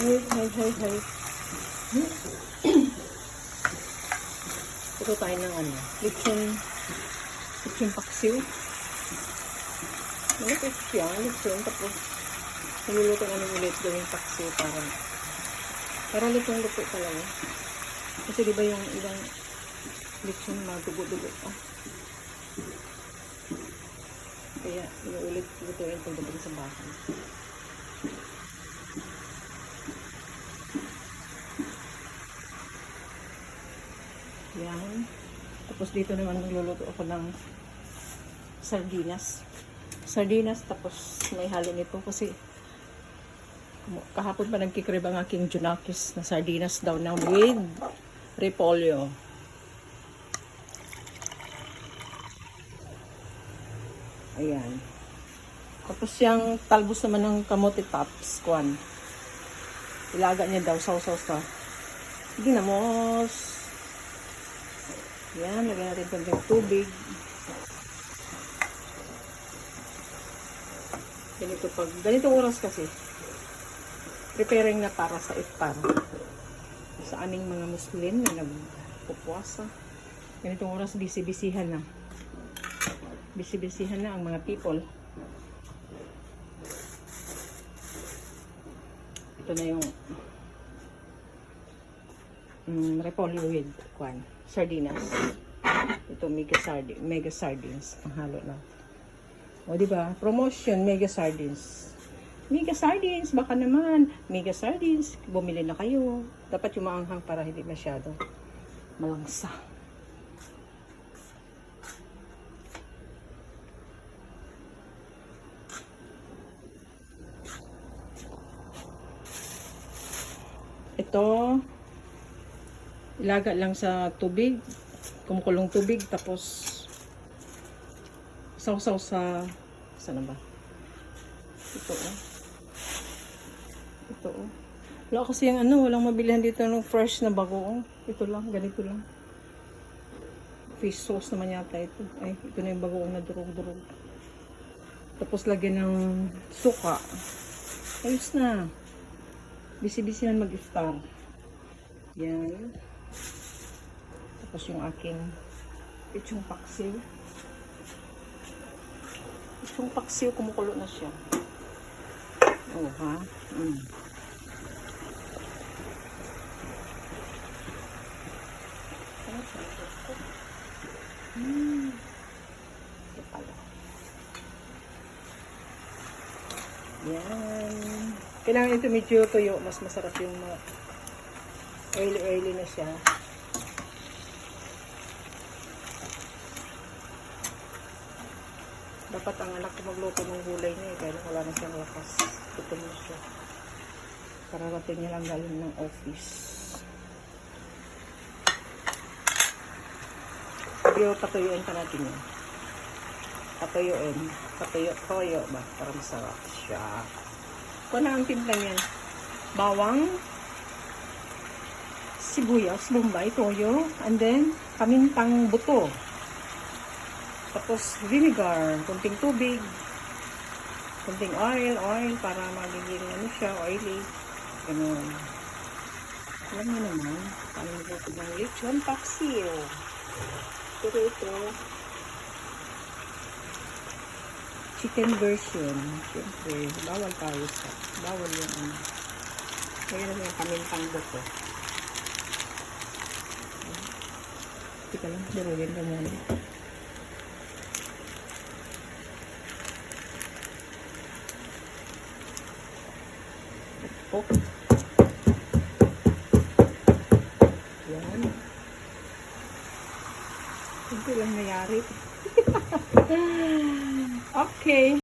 Hay. Ito tayo ng ano, lechon paksiw. Malapit siya, lechon, tapos niluluto namin ulit gawing paksiw para lutong-luto talaga. Kasi diba yung ibang lechon madugo-dugo pa. Kaya iulit lutuin pagdating sa bahay. Yan. Tapos dito naman magluluto ako ng sardinas. Tapos may halo nito kasi kahapon pa nagkikrib ang aking Junakis na sardinas daw na with repolyo. Ayan. Tapos yung talbos naman ng kamote tops, kwan. Ilaga niya daw, sausaw sa ginamos. Yan, lagyan natin konting tubig. Ganitong oras kasi, preparing na para sa iftar. Sa aming mga Muslim na nagpupuasa. Ganitong oras, busy-busyhan na. Busy-busyhan na ang mga people. Ito na yung repolyo with sardinas. Ito mega sardines ang halo na. O di ba? Promotion mega sardines. Mega sardines, baka naman mega sardines, bumili na kayo. Dapat yung maanghang para hindi masyado malangsa. Ito ilaga lang sa tubig, kumukulong tubig, tapos sausaw sa saan ba? Ito wala kasi yung walang mabilihan dito ng fresh na bago. Ito lang, ganito lang. Fish sauce naman yata ito. Ay, ito na yung bagoong na durog-durog. Tapos lagyan ng suka. Ayos na. Bisi-bisi na mag-iftar. Yan. Tapos yung aking lechong paksiw. Lechong paksiw, kumukulo na siya. Oh, ha? Ito pala. Yan. Kailangan ito medyo tuyo. Mas masarap yung mga oily na siya. Dapat ang anak ko magluto ng gulay niya kaya wala na siyang lakas. Tutom na siya. Kararating niya lang galing ng office. Pero patuyuin pa natin yan. Patuyo ba? Para masarap siya. Kung na ang timpla niyan. Bawang, sibuyas, bombay, toyo, and then kamintang buto. Tapos vinegar, kunting tubig, kunting oil para magiging siya, oily. Ganun. Alam niyo naman, paano nagluto ng lechon paksiw. Pero ito, chicken version. Siyempre, bawal yung kaya naman yung kamintang buto. Tika lang, durugin ka muna. Yan. Ito lang nangyari. Okay.